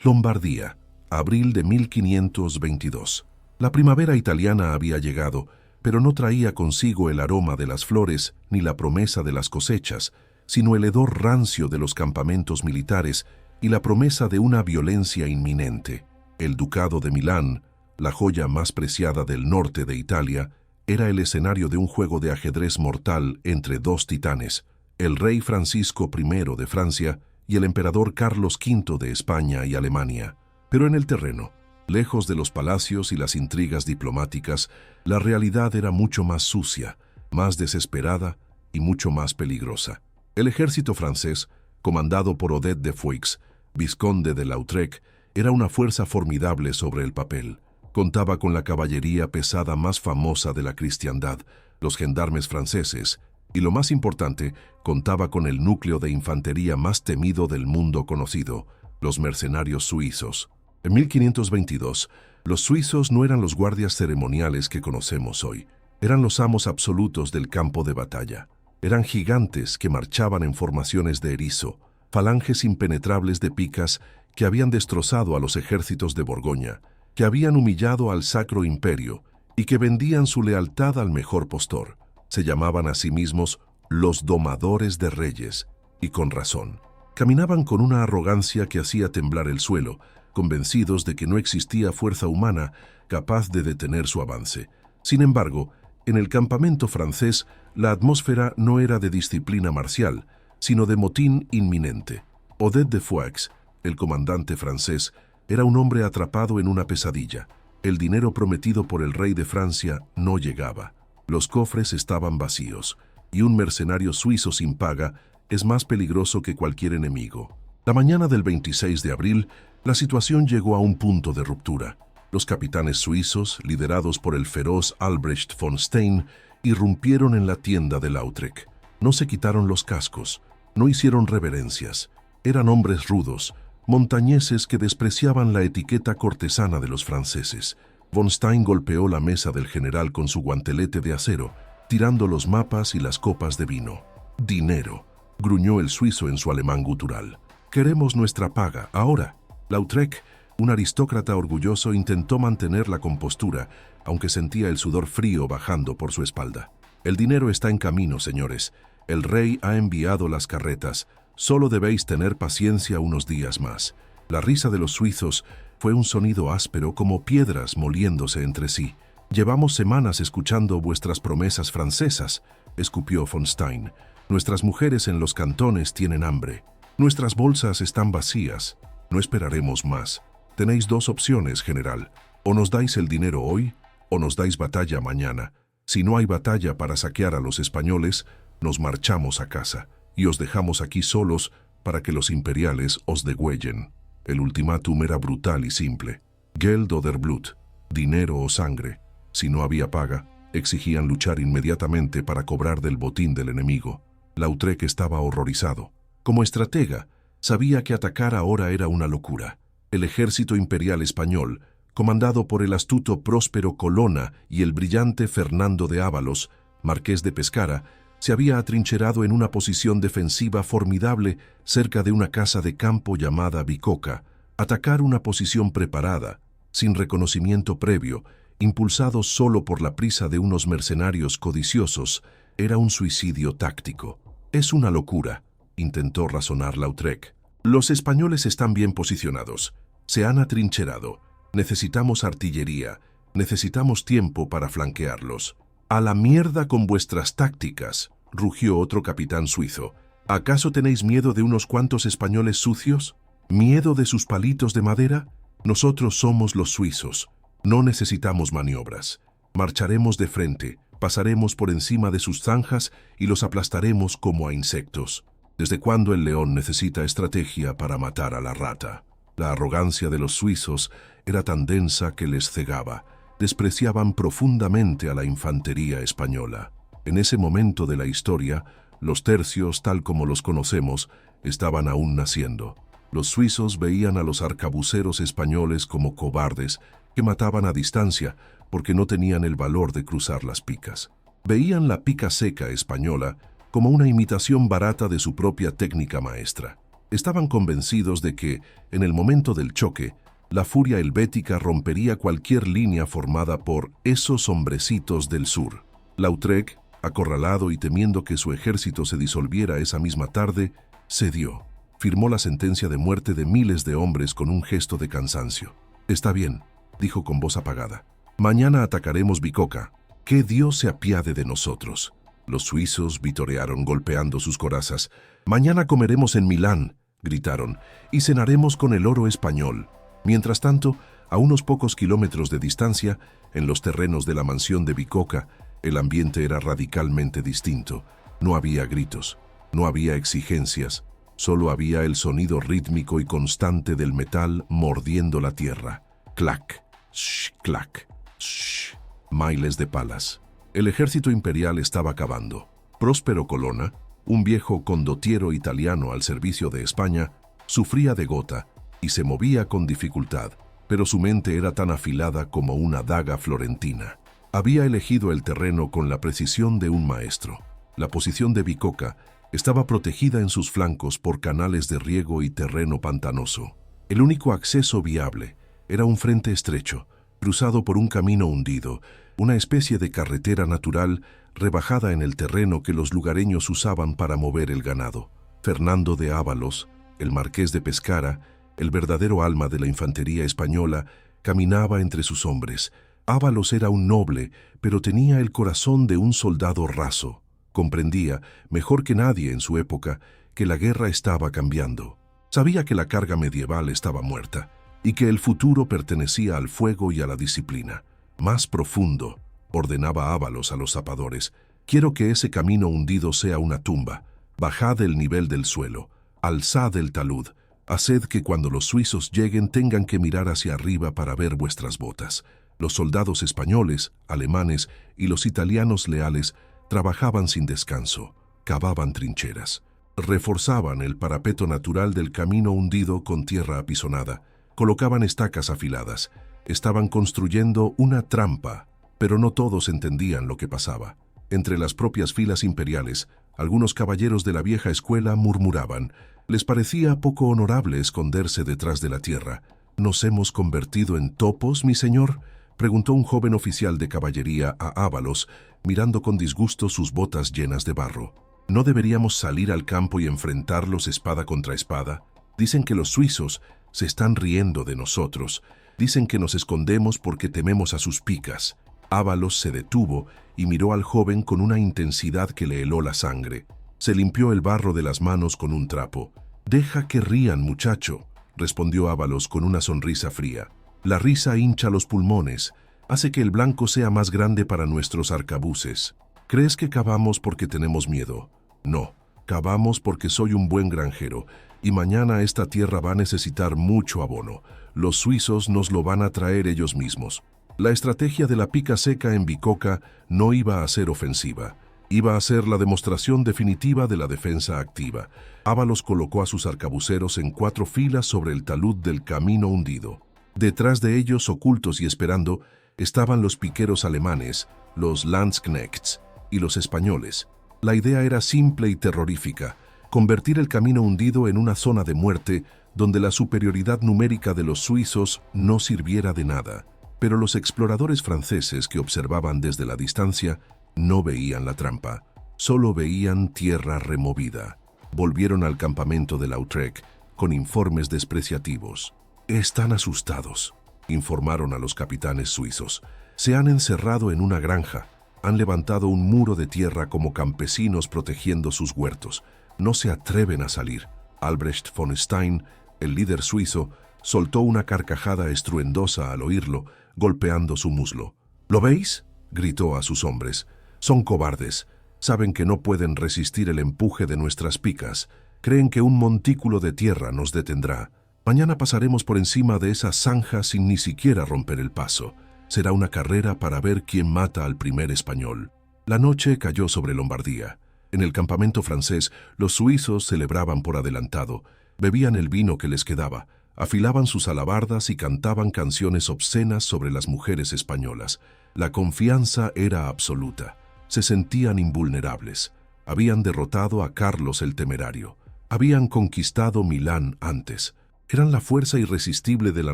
Lombardía, abril de 1522. La primavera italiana había llegado, pero no traía consigo el aroma de las flores ni la promesa de las cosechas, sino el hedor rancio de los campamentos militares y la promesa de una violencia inminente. El Ducado de Milán, la joya más preciada del norte de Italia, era el escenario de un juego de ajedrez mortal entre dos titanes, el rey Francisco I de Francia y el emperador Carlos V de España y Alemania. Pero en el terreno, lejos de los palacios y las intrigas diplomáticas, la realidad era mucho más sucia, más desesperada y mucho más peligrosa. El ejército francés, comandado por Odet de Foix, vizconde de Lautrec, era una fuerza formidable sobre el papel. Contaba con la caballería pesada más famosa de la cristiandad, los gendarmes franceses, y lo más importante, contaba con el núcleo de infantería más temido del mundo conocido, los mercenarios suizos. En 1522, los suizos no eran los guardias ceremoniales que conocemos hoy, eran los amos absolutos del campo de batalla. Eran gigantes que marchaban en formaciones de erizo, falanges impenetrables de picas que habían destrozado a los ejércitos de Borgoña, que habían humillado al Sacro Imperio y que vendían su lealtad al mejor postor. Se llamaban a sí mismos los domadores de reyes, y con razón. Caminaban con una arrogancia que hacía temblar el suelo, convencidos de que no existía fuerza humana capaz de detener su avance. Sin embargo, en el campamento francés, la atmósfera no era de disciplina marcial, sino de motín inminente. Odet de Foix, el comandante francés, era un hombre atrapado en una pesadilla. El dinero prometido por el rey de Francia no llegaba. Los cofres estaban vacíos, y un mercenario suizo sin paga es más peligroso que cualquier enemigo. La mañana del 26 de abril, la situación llegó a un punto de ruptura. Los capitanes suizos, liderados por el feroz Albrecht von Stein, irrumpieron en la tienda de Lautrec. No se quitaron los cascos, no hicieron reverencias. Eran hombres rudos, montañeses que despreciaban la etiqueta cortesana de los franceses. Von Stein golpeó la mesa del general con su guantelete de acero, tirando los mapas y las copas de vino. «Dinero», gruñó el suizo en su alemán gutural. «Queremos nuestra paga, ahora». Lautrec, un aristócrata orgulloso, intentó mantener la compostura, aunque sentía el sudor frío bajando por su espalda. «El dinero está en camino, señores. El rey ha enviado las carretas. Solo debéis tener paciencia unos días más». La risa de los suizos fue un sonido áspero como piedras moliéndose entre sí. «Llevamos semanas escuchando vuestras promesas francesas», escupió von Stein. «Nuestras mujeres en los cantones tienen hambre. Nuestras bolsas están vacías. No esperaremos más. Tenéis dos opciones, general. O nos dais el dinero hoy, o nos dais batalla mañana. Si no hay batalla para saquear a los españoles, nos marchamos a casa y os dejamos aquí solos para que los imperiales os degüellen». El ultimátum era brutal y simple. Geld oder Blut, dinero o sangre. Si no había paga, exigían luchar inmediatamente para cobrar del botín del enemigo. Lautrec estaba horrorizado. Como estratega, sabía que atacar ahora era una locura. El ejército imperial español, comandado por el astuto Próspero Colonna y el brillante Fernando de Ávalos, marqués de Pescara, se había atrincherado en una posición defensiva formidable cerca de una casa de campo llamada Bicoca. Atacar una posición preparada, sin reconocimiento previo, impulsado solo por la prisa de unos mercenarios codiciosos, era un suicidio táctico. «Es una locura», intentó razonar Lautrec. «Los españoles están bien posicionados. Se han atrincherado. Necesitamos artillería. Necesitamos tiempo para flanquearlos». «A la mierda con vuestras tácticas», rugió otro capitán suizo. «¿Acaso tenéis miedo de unos cuantos españoles sucios? ¿Miedo de sus palitos de madera? Nosotros somos los suizos. No necesitamos maniobras. Marcharemos de frente, pasaremos por encima de sus zanjas y los aplastaremos como a insectos. ¿Desde cuándo el león necesita estrategia para matar a la rata?» La arrogancia de los suizos era tan densa que les cegaba. Despreciaban profundamente a la infantería española. En ese momento de la historia, los tercios, tal como los conocemos, estaban aún naciendo. Los suizos veían a los arcabuceros españoles como cobardes que mataban a distancia porque no tenían el valor de cruzar las picas. Veían la pica seca española como una imitación barata de su propia técnica maestra. Estaban convencidos de que, en el momento del choque, la furia helvética rompería cualquier línea formada por esos hombrecitos del sur. Lautrec, acorralado y temiendo que su ejército se disolviera esa misma tarde, cedió. Firmó la sentencia de muerte de miles de hombres con un gesto de cansancio. «Está bien», dijo con voz apagada. «Mañana atacaremos Bicoca. Que Dios se apiade de nosotros». Los suizos vitorearon golpeando sus corazas. «Mañana comeremos en Milán», gritaron, «y cenaremos con el oro español». Mientras tanto, a unos pocos kilómetros de distancia, en los terrenos de la mansión de Bicoca, el ambiente era radicalmente distinto. No había gritos, no había exigencias, solo había el sonido rítmico y constante del metal mordiendo la tierra. Clac, shh, clac, shh. Miles de palas. El ejército imperial estaba acabando. Próspero Colonna, un viejo condottiero italiano al servicio de España, sufría de gota y se movía con dificultad, pero su mente era tan afilada como una daga florentina. Había elegido el terreno con la precisión de un maestro. La posición de Bicoca estaba protegida en sus flancos por canales de riego y terreno pantanoso. El único acceso viable era un frente estrecho, cruzado por un camino hundido, una especie de carretera natural rebajada en el terreno que los lugareños usaban para mover el ganado. Fernando de Ávalos, el marqués de Pescara, el verdadero alma de la infantería española, caminaba entre sus hombres. Ávalos era un noble, pero tenía el corazón de un soldado raso. Comprendía, mejor que nadie en su época, que la guerra estaba cambiando. Sabía que la carga medieval estaba muerta y que el futuro pertenecía al fuego y a la disciplina. Más profundo, ordenaba Ávalos a los zapadores, quiero que ese camino hundido sea una tumba. Bajad el nivel del suelo, alzad el talud, haced que cuando los suizos lleguen tengan que mirar hacia arriba para ver vuestras botas. Los soldados españoles, alemanes y los italianos leales trabajaban sin descanso, cavaban trincheras, reforzaban el parapeto natural del camino hundido con tierra apisonada, colocaban estacas afiladas, estaban construyendo una trampa, pero no todos entendían lo que pasaba. Entre las propias filas imperiales, algunos caballeros de la vieja escuela murmuraban. Les parecía poco honorable esconderse detrás de la tierra. ¿Nos hemos convertido en topos, mi señor?, preguntó un joven oficial de caballería a Ávalos, mirando con disgusto sus botas llenas de barro. ¿No deberíamos salir al campo y enfrentarlos espada contra espada? Dicen que los suizos se están riendo de nosotros. Dicen que nos escondemos porque tememos a sus picas. Ávalos se detuvo y miró al joven con una intensidad que le heló la sangre. Se limpió el barro de las manos con un trapo. «Deja que rían, muchacho», respondió Ávalos con una sonrisa fría. «La risa hincha los pulmones, hace que el blanco sea más grande para nuestros arcabuces. ¿Crees que cavamos porque tenemos miedo? No, cavamos porque soy un buen granjero, y mañana esta tierra va a necesitar mucho abono. Los suizos nos lo van a traer ellos mismos». La estrategia de la pica seca en Bicoca no iba a ser ofensiva. Iba a ser la demostración definitiva de la defensa activa. Ávalos colocó a sus arcabuceros en 4 filas sobre el talud del camino hundido. Detrás de ellos, ocultos y esperando, estaban los piqueros alemanes, los Landsknechts y los españoles. La idea era simple y terrorífica: convertir el camino hundido en una zona de muerte donde la superioridad numérica de los suizos no sirviera de nada. Pero los exploradores franceses que observaban desde la distancia no veían la trampa, solo veían tierra removida. Volvieron al campamento de Lautrec con informes despreciativos. «Están asustados», informaron a los capitanes suizos. «Se han encerrado en una granja, han levantado un muro de tierra como campesinos protegiendo sus huertos. No se atreven a salir». Albrecht von Stein, el líder suizo, soltó una carcajada estruendosa al oírlo, golpeando su muslo. «¿Lo veis?», gritó a sus hombres. «Son cobardes. Saben que no pueden resistir el empuje de nuestras picas. Creen que un montículo de tierra nos detendrá. Mañana pasaremos por encima de esa zanja sin ni siquiera romper el paso. Será una carrera para ver quién mata al primer español». La noche cayó sobre Lombardía. En el campamento francés, los suizos celebraban por adelantado. Bebían el vino que les quedaba, afilaban sus alabardas y cantaban canciones obscenas sobre las mujeres españolas. La confianza era absoluta. Se sentían invulnerables. Habían derrotado a Carlos el Temerario. Habían conquistado Milán antes. Eran la fuerza irresistible de la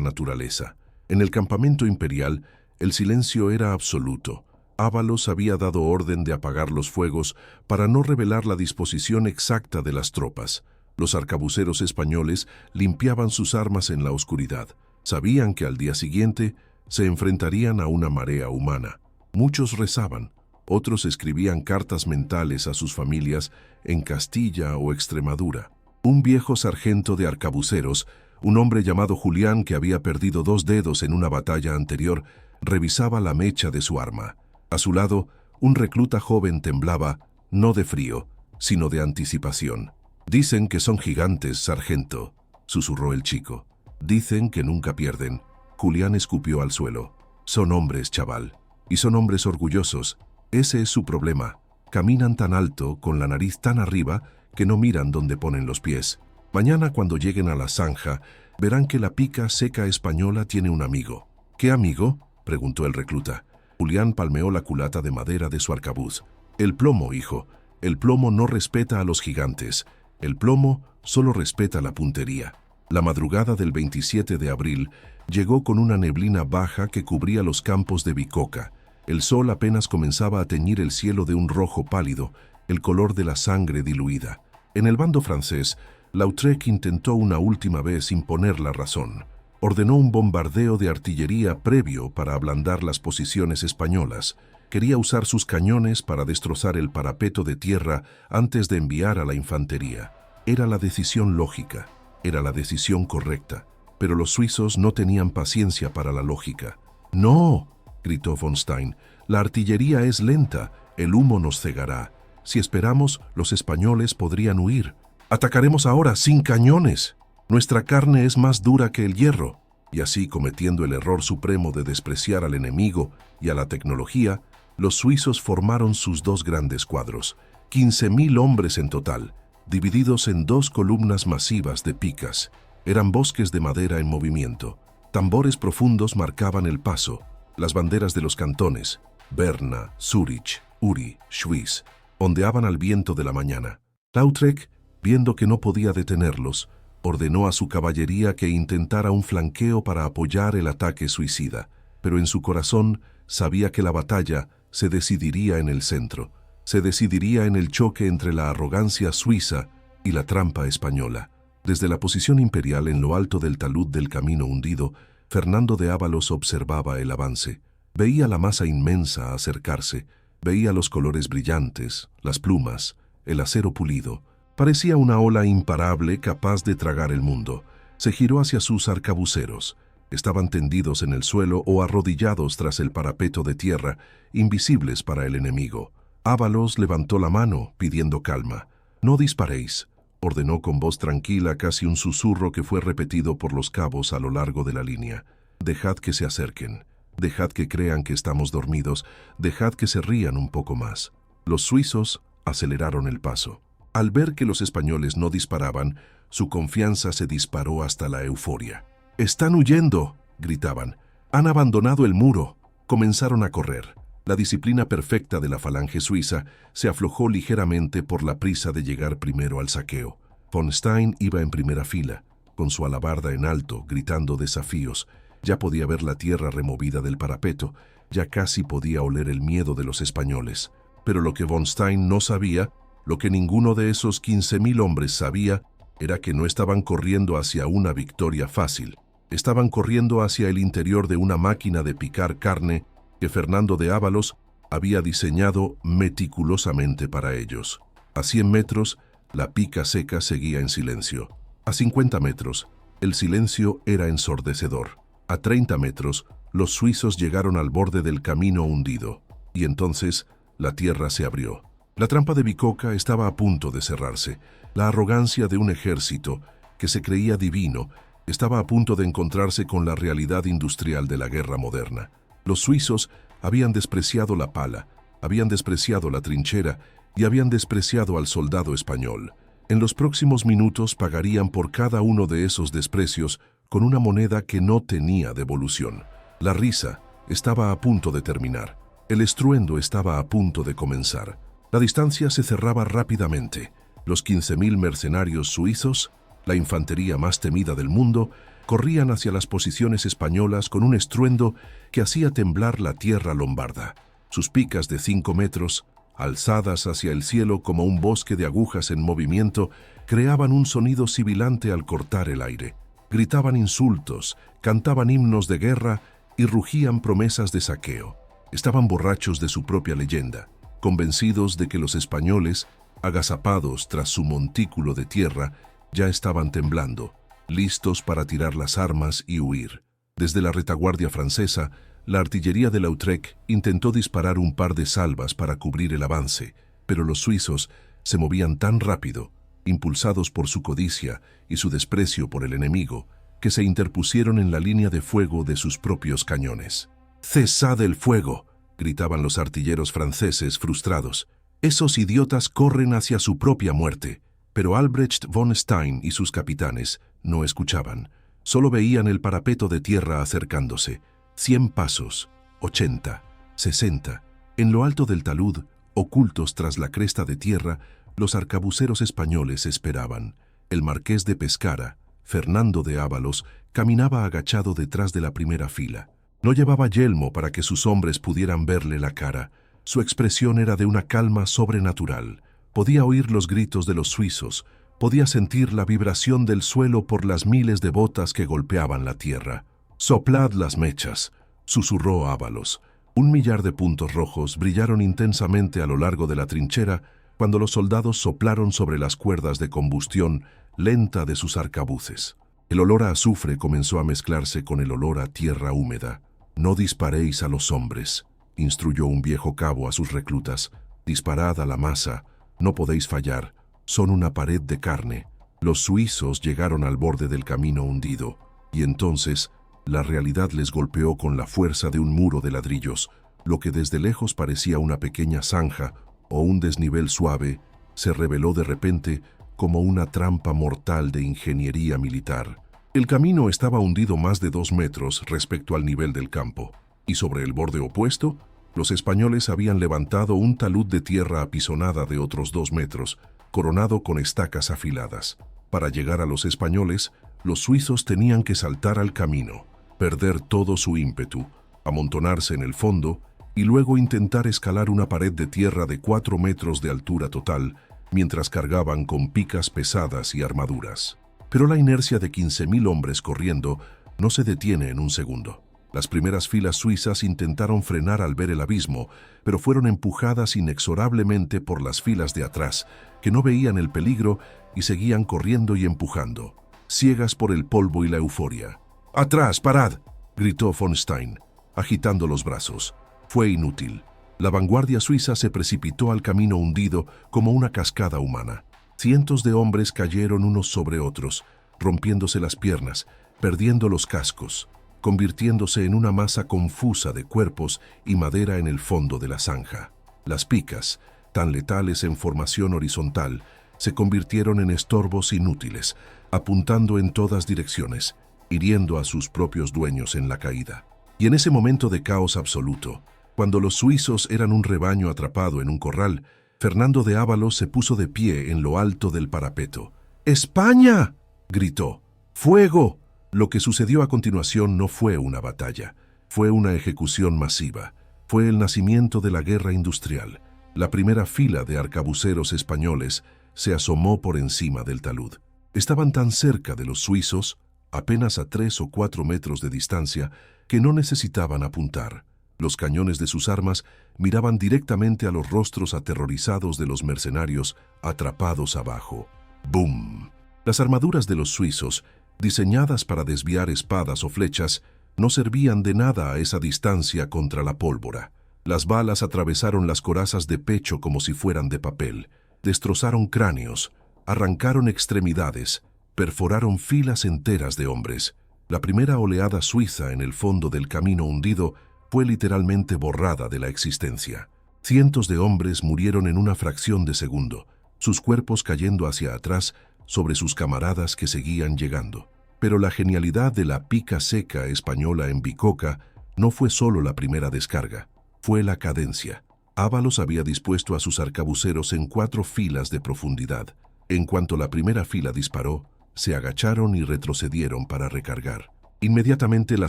naturaleza. En el campamento imperial, el silencio era absoluto. Ávalos había dado orden de apagar los fuegos para no revelar la disposición exacta de las tropas. Los arcabuceros españoles limpiaban sus armas en la oscuridad. Sabían que al día siguiente se enfrentarían a una marea humana. Muchos rezaban, otros escribían cartas mentales a sus familias en Castilla o Extremadura. Un viejo sargento de arcabuceros, un hombre llamado Julián que había perdido 2 dedos en una batalla anterior, revisaba la mecha de su arma. A su lado, un recluta joven temblaba, no de frío, sino de anticipación. «Dicen que son gigantes, sargento», susurró el chico. «Dicen que nunca pierden». Julián escupió al suelo. «Son hombres, chaval. Y son hombres orgullosos. Ese es su problema. Caminan tan alto, con la nariz tan arriba, que no miran dónde ponen los pies. Mañana, cuando lleguen a la zanja, verán que la pica seca española tiene un amigo». «¿Qué amigo?», preguntó el recluta. Julián palmeó la culata de madera de su arcabuz. «El plomo, hijo. El plomo no respeta a los gigantes. El plomo solo respeta la puntería». La madrugada del 27 de abril llegó con una neblina baja que cubría los campos de Bicoca. El sol apenas comenzaba a teñir el cielo de un rojo pálido, el color de la sangre diluida. En el bando francés, Lautrec intentó una última vez imponer la razón. Ordenó un bombardeo de artillería previo para ablandar las posiciones españolas. Quería usar sus cañones para destrozar el parapeto de tierra antes de enviar a la infantería. Era la decisión lógica, era la decisión correcta, pero los suizos no tenían paciencia para la lógica. «¡No!», gritó von Stein, «la artillería es lenta, el humo nos cegará. Si esperamos, los españoles podrían huir. Atacaremos ahora sin cañones. Nuestra carne es más dura que el hierro». Y así, cometiendo el error supremo de despreciar al enemigo y a la tecnología, los suizos formaron sus 2 grandes cuadros, 15.000 hombres en total, divididos en 2 columnas masivas de picas. Eran bosques de madera en movimiento. Tambores profundos marcaban el paso. Las banderas de los cantones, Berna, Zúrich, Uri, Schwyz, ondeaban al viento de la mañana. Lautrec, viendo que no podía detenerlos, ordenó a su caballería que intentara un flanqueo para apoyar el ataque suicida, pero en su corazón sabía que la batalla se decidiría en el centro, se decidiría en el choque entre la arrogancia suiza y la trampa española. Desde la posición imperial en lo alto del talud del camino hundido, Fernando de Ávalos observaba el avance. Veía la masa inmensa acercarse, veía los colores brillantes, las plumas, el acero pulido. Parecía una ola imparable capaz de tragar el mundo. Se giró hacia sus arcabuceros. Estaban tendidos en el suelo o arrodillados tras el parapeto de tierra, invisibles para el enemigo. Ávalos levantó la mano, pidiendo calma. «No disparéis», ordenó con voz tranquila, casi un susurro que fue repetido por los cabos a lo largo de la línea. «Dejad que se acerquen. Dejad que crean que estamos dormidos. Dejad que se rían un poco más». Los suizos aceleraron el paso. Al ver que los españoles no disparaban, su confianza se disparó hasta la euforia. «¡Están huyendo!», gritaban. «Han abandonado el muro». Comenzaron a correr. La disciplina perfecta de la falange suiza se aflojó ligeramente por la prisa de llegar primero al saqueo. Von Stein iba en primera fila, con su alabarda en alto, gritando desafíos. Ya podía ver la tierra removida del parapeto, ya casi podía oler el miedo de los españoles. Pero lo que von Stein no sabía, lo que ninguno de esos 15.000 hombres sabía, era que no estaban corriendo hacia una victoria fácil. Estaban corriendo hacia el interior de una máquina de picar carne que Fernando de Ávalos había diseñado meticulosamente para ellos. A 100 metros, la pica seca seguía en silencio. A 50 metros, el silencio era ensordecedor. A 30 metros, los suizos llegaron al borde del camino hundido, y entonces la tierra se abrió. La trampa de Bicoca estaba a punto de cerrarse. La arrogancia de un ejército que se creía divino estaba a punto de encontrarse con la realidad industrial de la guerra moderna. Los suizos habían despreciado la pala, habían despreciado la trinchera y habían despreciado al soldado español. En los próximos minutos pagarían por cada uno de esos desprecios con una moneda que no tenía devolución. La risa estaba a punto de terminar. El estruendo estaba a punto de comenzar. La distancia se cerraba rápidamente. Los 15.000 mercenarios suizos, la infantería más temida del mundo, corrían hacia las posiciones españolas con un estruendo que hacía temblar la tierra lombarda. Sus picas de 5 metros, alzadas hacia el cielo como un bosque de agujas en movimiento, creaban un sonido sibilante al cortar el aire. Gritaban insultos, cantaban himnos de guerra y rugían promesas de saqueo. Estaban borrachos de su propia leyenda, convencidos de que los españoles, agazapados tras su montículo de tierra, ya estaban temblando, listos para tirar las armas y huir. Desde la retaguardia francesa, la artillería de Lautrec intentó disparar un par de salvas para cubrir el avance, pero los suizos se movían tan rápido, impulsados por su codicia y su desprecio por el enemigo, que se interpusieron en la línea de fuego de sus propios cañones. «¡Cesad el fuego!», gritaban los artilleros franceses frustrados. «Esos idiotas corren hacia su propia muerte». Pero Albrecht von Stein y sus capitanes no escuchaban. Solo veían el parapeto de tierra acercándose. 100 pasos, 80, 60. En lo alto del talud, ocultos tras la cresta de tierra, los arcabuceros españoles esperaban. El marqués de Pescara, Fernando de Ábalos, caminaba agachado detrás de la primera fila. No llevaba yelmo para que sus hombres pudieran verle la cara. Su expresión era de una calma sobrenatural. Podía oír los gritos de los suizos, podía sentir la vibración del suelo por las miles de botas que golpeaban la tierra. «Soplad las mechas», susurró Ábalos. 1 millar de puntos rojos brillaron intensamente a lo largo de la trinchera cuando los soldados soplaron sobre las cuerdas de combustión lenta de sus arcabuces. El olor a azufre comenzó a mezclarse con el olor a tierra húmeda. «No disparéis a los hombres», instruyó un viejo cabo a sus reclutas. «Disparad a la masa. No podéis fallar, son una pared de carne». Los suizos llegaron al borde del camino hundido, y entonces la realidad les golpeó con la fuerza de un muro de ladrillos. Lo que desde lejos parecía una pequeña zanja o un desnivel suave, se reveló de repente como una trampa mortal de ingeniería militar. El camino estaba hundido más de 2 metros respecto al nivel del campo, y sobre el borde opuesto, los españoles habían levantado un talud de tierra apisonada de otros 2 metros, coronado con estacas afiladas. Para llegar a los españoles, los suizos tenían que saltar al camino, perder todo su ímpetu, amontonarse en el fondo y luego intentar escalar una pared de tierra de 4 metros de altura total, mientras cargaban con picas pesadas y armaduras. Pero la inercia de 15.000 hombres corriendo no se detiene en un segundo. Las primeras filas suizas intentaron frenar al ver el abismo, pero fueron empujadas inexorablemente por las filas de atrás, que no veían el peligro y seguían corriendo y empujando, ciegas por el polvo y la euforia. «¡Atrás, parad!», gritó von Stein, agitando los brazos. Fue inútil. La vanguardia suiza se precipitó al camino hundido como una cascada humana. Cientos de hombres cayeron unos sobre otros, rompiéndose las piernas, perdiendo los cascos, convirtiéndose en una masa confusa de cuerpos y madera en el fondo de la zanja. Las picas, tan letales en formación horizontal, se convirtieron en estorbos inútiles, apuntando en todas direcciones, hiriendo a sus propios dueños en la caída. Y en ese momento de caos absoluto, cuando los suizos eran un rebaño atrapado en un corral, Fernando de Ábalos se puso de pie en lo alto del parapeto. «¡España!», gritó. «¡Fuego!». Lo que sucedió a continuación no fue una batalla, fue una ejecución masiva. Fue el nacimiento de la guerra industrial. La primera fila de arcabuceros españoles se asomó por encima del talud. Estaban tan cerca de los suizos, apenas a 3 o 4 metros de distancia, que no necesitaban apuntar. Los cañones de sus armas miraban directamente a los rostros aterrorizados de los mercenarios atrapados abajo. ¡Bum! Las armaduras de los suizos, diseñadas para desviar espadas o flechas, no servían de nada a esa distancia contra la pólvora. Las balas atravesaron las corazas de pecho como si fueran de papel, destrozaron cráneos, arrancaron extremidades, perforaron filas enteras de hombres. La primera oleada suiza en el fondo del camino hundido fue literalmente borrada de la existencia. Cientos de hombres murieron en una fracción de segundo, sus cuerpos cayendo hacia atrás sobre sus camaradas que seguían llegando. Pero la genialidad de la pica seca española en Bicoca no fue solo la primera descarga, fue la cadencia. Ábalos había dispuesto a sus arcabuceros en 4 filas de profundidad. En cuanto la primera fila disparó, se agacharon y retrocedieron para recargar. Inmediatamente la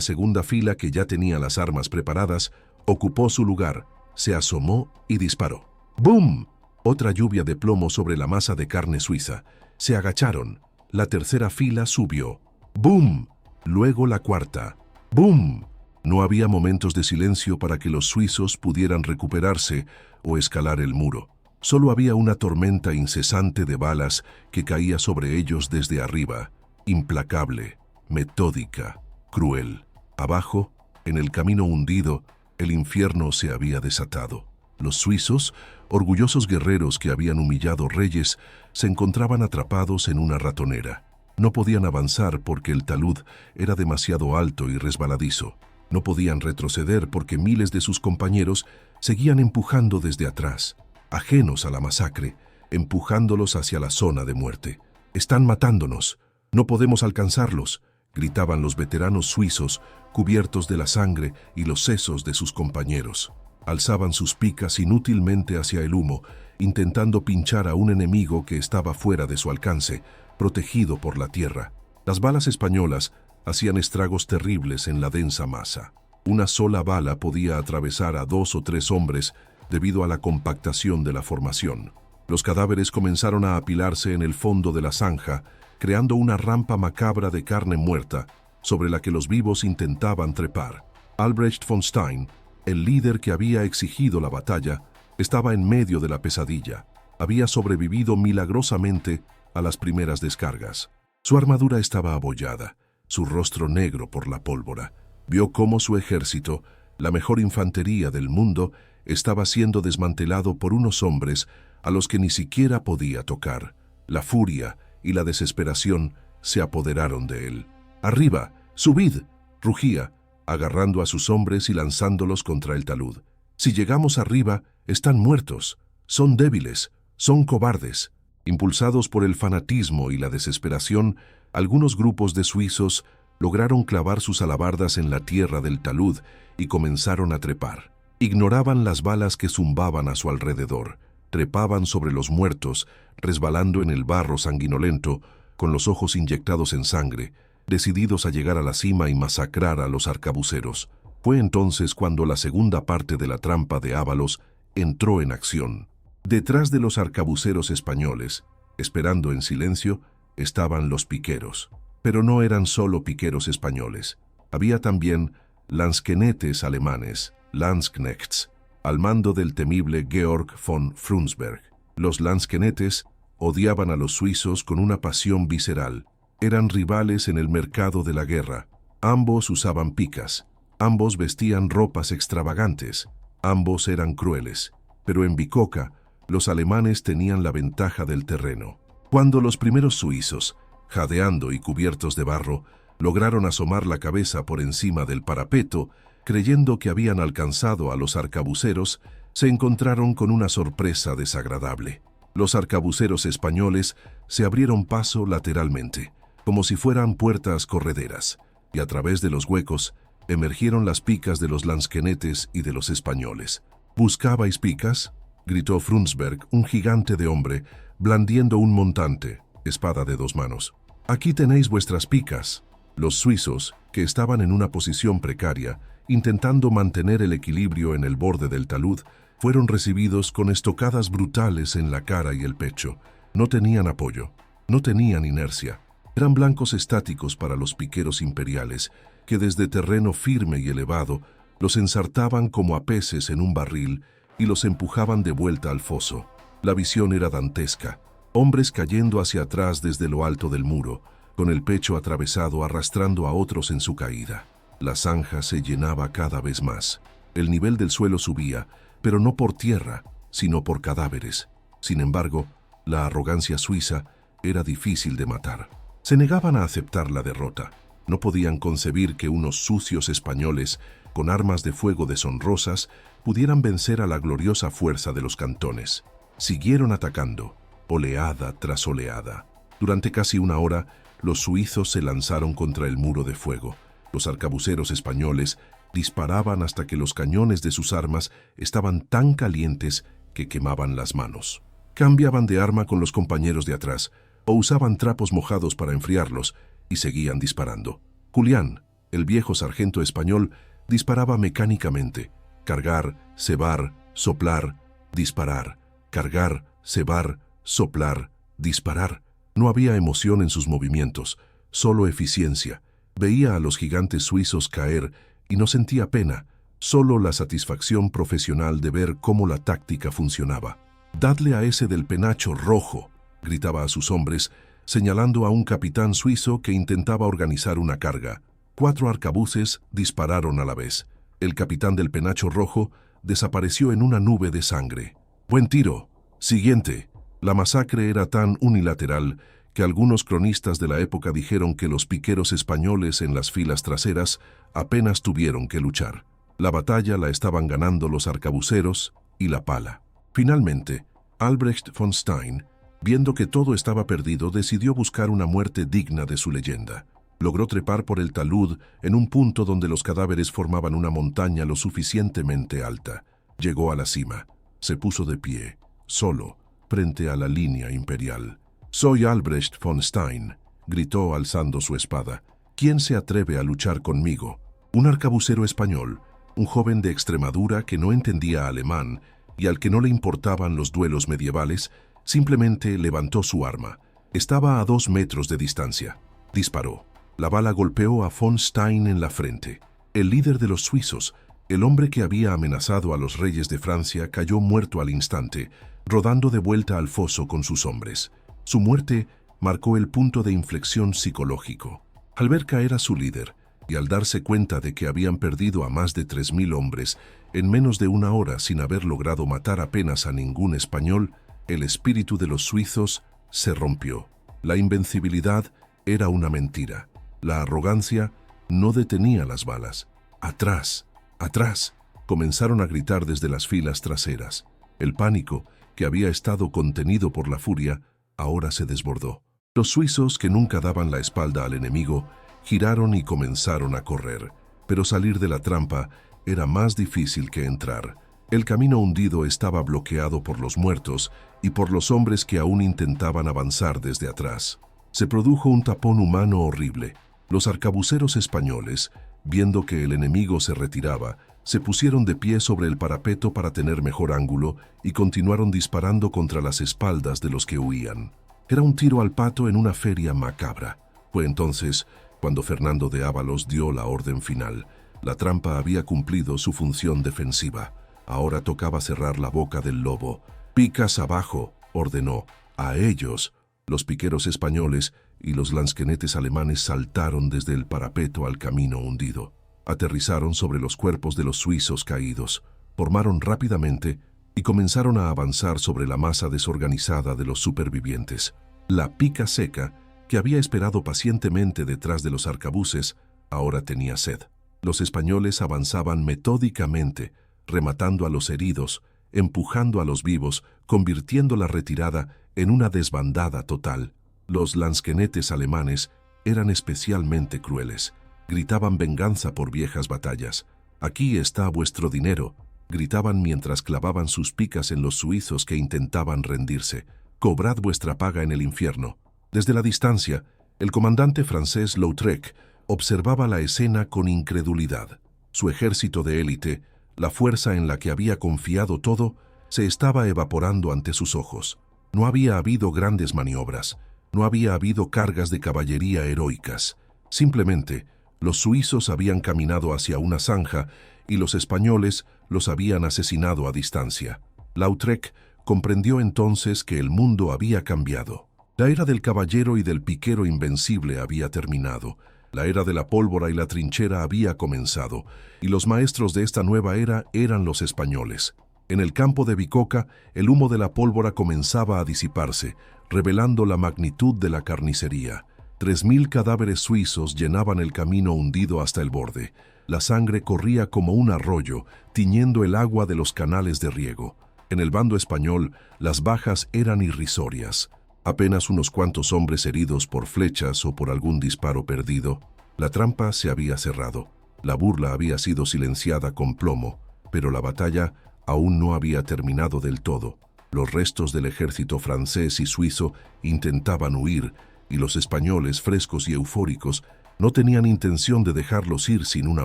segunda fila, que ya tenía las armas preparadas, ocupó su lugar, se asomó y disparó. ¡Bum! Otra lluvia de plomo sobre la masa de carne suiza. Se agacharon. La tercera fila subió. ¡Bum! Luego la cuarta. ¡Bum! No había momentos de silencio para que los suizos pudieran recuperarse o escalar el muro. Solo había una tormenta incesante de balas que caía sobre ellos desde arriba, implacable, metódica, cruel. Abajo, en el camino hundido, el infierno se había desatado. Los suizos, orgullosos guerreros que habían humillado reyes, se encontraban atrapados en una ratonera. No podían avanzar porque el talud era demasiado alto y resbaladizo. No podían retroceder porque miles de sus compañeros seguían empujando desde atrás, ajenos a la masacre, empujándolos hacia la zona de muerte. «Están matándonos. No podemos alcanzarlos», gritaban los veteranos suizos, cubiertos de la sangre y los sesos de sus compañeros. Alzaban sus picas inútilmente hacia el humo, intentando pinchar a un enemigo que estaba fuera de su alcance, protegido por la tierra. Las balas españolas hacían estragos terribles en la densa masa. Una sola bala podía atravesar a 2 o 3 hombres debido a la compactación de la formación. Los cadáveres comenzaron a apilarse en el fondo de la zanja, creando una rampa macabra de carne muerta sobre la que los vivos intentaban trepar. Albrecht von Stein, el líder que había exigido la batalla, estaba en medio de la pesadilla. Había sobrevivido milagrosamente a las primeras descargas. Su armadura estaba abollada, su rostro negro por la pólvora. Vio cómo su ejército, la mejor infantería del mundo, estaba siendo desmantelado por unos hombres a los que ni siquiera podía tocar. La furia y la desesperación se apoderaron de él. «¡Arriba! ¡Subid!», rugía, agarrando a sus hombres y lanzándolos contra el talud. «Si llegamos arriba, están muertos. Son débiles, son cobardes». Impulsados por el fanatismo y la desesperación, algunos grupos de suizos lograron clavar sus alabardas en la tierra del talud y comenzaron a trepar. Ignoraban las balas que zumbaban a su alrededor. Trepaban sobre los muertos, resbalando en el barro sanguinolento, con los ojos inyectados en sangre, decididos a llegar a la cima y masacrar a los arcabuceros. Fue entonces cuando la segunda parte de la trampa de Ábalos entró en acción. Detrás de los arcabuceros españoles, esperando en silencio, estaban los piqueros. Pero no eran solo piqueros españoles. Había también lansquenetes alemanes, Landsknechts, al mando del temible Georg von Frundsberg. Los lansquenetes odiaban a los suizos con una pasión visceral. Eran rivales en el mercado de la guerra. Ambos usaban picas. Ambos vestían ropas extravagantes. Ambos eran crueles. Pero en Bicocca, los alemanes tenían la ventaja del terreno. Cuando los primeros suizos, jadeando y cubiertos de barro, lograron asomar la cabeza por encima del parapeto, creyendo que habían alcanzado a los arcabuceros, se encontraron con una sorpresa desagradable. Los arcabuceros españoles se abrieron paso lateralmente, como si fueran puertas correderas, y a través de los huecos emergieron las picas de los lansquenetes y de los españoles. «¿Buscabais picas?», gritó Frundsberg, un gigante de hombre, blandiendo un montante, espada de 2 manos. «Aquí tenéis vuestras picas». Los suizos, que estaban en una posición precaria, intentando mantener el equilibrio en el borde del talud, fueron recibidos con estocadas brutales en la cara y el pecho. No tenían apoyo, no tenían inercia. Eran blancos estáticos para los piqueros imperiales, que desde terreno firme y elevado los ensartaban como a peces en un barril y los empujaban de vuelta al foso. La visión era dantesca. Hombres cayendo hacia atrás desde lo alto del muro, con el pecho atravesado arrastrando a otros en su caída. La zanja se llenaba cada vez más. El nivel del suelo subía, pero no por tierra, sino por cadáveres. Sin embargo, la arrogancia suiza era difícil de matar. Se negaban a aceptar la derrota. No podían concebir que unos sucios españoles, con armas de fuego deshonrosas, pudieran vencer a la gloriosa fuerza de los cantones. Siguieron atacando, oleada tras oleada. Durante casi una hora, los suizos se lanzaron contra el muro de fuego. Los arcabuceros españoles disparaban hasta que los cañones de sus armas estaban tan calientes que quemaban las manos. Cambiaban de arma con los compañeros de atrás, o usaban trapos mojados para enfriarlos, y seguían disparando. Julián, el viejo sargento español, disparaba mecánicamente. Cargar, cebar, soplar, disparar. Cargar, cebar, soplar, disparar. No había emoción en sus movimientos, solo eficiencia. Veía a los gigantes suizos caer y no sentía pena, solo la satisfacción profesional de ver cómo la táctica funcionaba. «Dadle a ese del penacho rojo», gritaba a sus hombres, señalando a un capitán suizo que intentaba organizar una carga. 4 arcabuces dispararon a la vez. El capitán del penacho rojo desapareció en una nube de sangre. «Buen tiro. Siguiente». La masacre era tan unilateral que algunos cronistas de la época dijeron que los piqueros españoles en las filas traseras apenas tuvieron que luchar. La batalla la estaban ganando los arcabuceros y la pala. Finalmente, Albrecht von Stein, viendo que todo estaba perdido, decidió buscar una muerte digna de su leyenda. Logró trepar por el talud en un punto donde los cadáveres formaban una montaña lo suficientemente alta. Llegó a la cima. Se puso de pie, solo, frente a la línea imperial. «Soy Albrecht von Stein», gritó alzando su espada. «¿Quién se atreve a luchar conmigo?» Un arcabucero español, un joven de Extremadura que no entendía alemán y al que no le importaban los duelos medievales, simplemente levantó su arma. Estaba a 2 metros de distancia. Disparó. La bala golpeó a von Stein en la frente. El líder de los suizos, el hombre que había amenazado a los reyes de Francia, cayó muerto al instante, rodando de vuelta al foso con sus hombres. Su muerte marcó el punto de inflexión psicológico. Al ver caer a su líder, y al darse cuenta de que habían perdido a más de 3.000 hombres en menos de 1 hora sin haber logrado matar apenas a ningún español, el espíritu de los suizos se rompió. La invencibilidad era una mentira. La arrogancia no detenía las balas. «¡Atrás! ¡Atrás!», comenzaron a gritar desde las filas traseras. El pánico, que había estado contenido por la furia, ahora se desbordó. Los suizos, que nunca daban la espalda al enemigo, giraron y comenzaron a correr. Pero salir de la trampa era más difícil que entrar. El camino hundido estaba bloqueado por los muertos y por los hombres que aún intentaban avanzar desde atrás. Se produjo un tapón humano horrible. Los arcabuceros españoles, viendo que el enemigo se retiraba, se pusieron de pie sobre el parapeto para tener mejor ángulo y continuaron disparando contra las espaldas de los que huían. Era un tiro al pato en una feria macabra. Fue entonces cuando Fernando de Ávalos dio la orden final. La trampa había cumplido su función defensiva. Ahora tocaba cerrar la boca del lobo. «Picas abajo», ordenó. A ellos, los piqueros españoles y los lansquenetes alemanes saltaron desde el parapeto al camino hundido. Aterrizaron sobre los cuerpos de los suizos caídos, formaron rápidamente y comenzaron a avanzar sobre la masa desorganizada de los supervivientes. La pica seca, que había esperado pacientemente detrás de los arcabuces, ahora tenía sed. Los españoles avanzaban metódicamente, rematando a los heridos, empujando a los vivos, convirtiendo la retirada en una desbandada total. Los lansquenetes alemanes eran especialmente crueles. Gritaban venganza por viejas batallas. «Aquí está vuestro dinero», gritaban mientras clavaban sus picas en los suizos que intentaban rendirse. «Cobrad vuestra paga en el infierno». Desde la distancia, el comandante francés Lautrec observaba la escena con incredulidad. Su ejército de élite, la fuerza en la que había confiado todo, se estaba evaporando ante sus ojos. No había habido grandes maniobras, no había habido cargas de caballería heroicas. Simplemente, los suizos habían caminado hacia una zanja y los españoles los habían asesinado a distancia. Lautrec comprendió entonces que el mundo había cambiado. La era del caballero y del piquero invencible había terminado. La era de la pólvora y la trinchera había comenzado, y los maestros de esta nueva era eran los españoles. En el campo de Bicoca, el humo de la pólvora comenzaba a disiparse, revelando la magnitud de la carnicería. 3.000 cadáveres suizos llenaban el camino hundido hasta el borde. La sangre corría como un arroyo, tiñendo el agua de los canales de riego. En el bando español, las bajas eran irrisorias. Apenas unos cuantos hombres heridos por flechas o por algún disparo perdido. La trampa se había cerrado. La burla había sido silenciada con plomo, pero la batalla aún no había terminado del todo. Los restos del ejército francés y suizo intentaban huir, y los españoles, frescos y eufóricos, no tenían intención de dejarlos ir sin una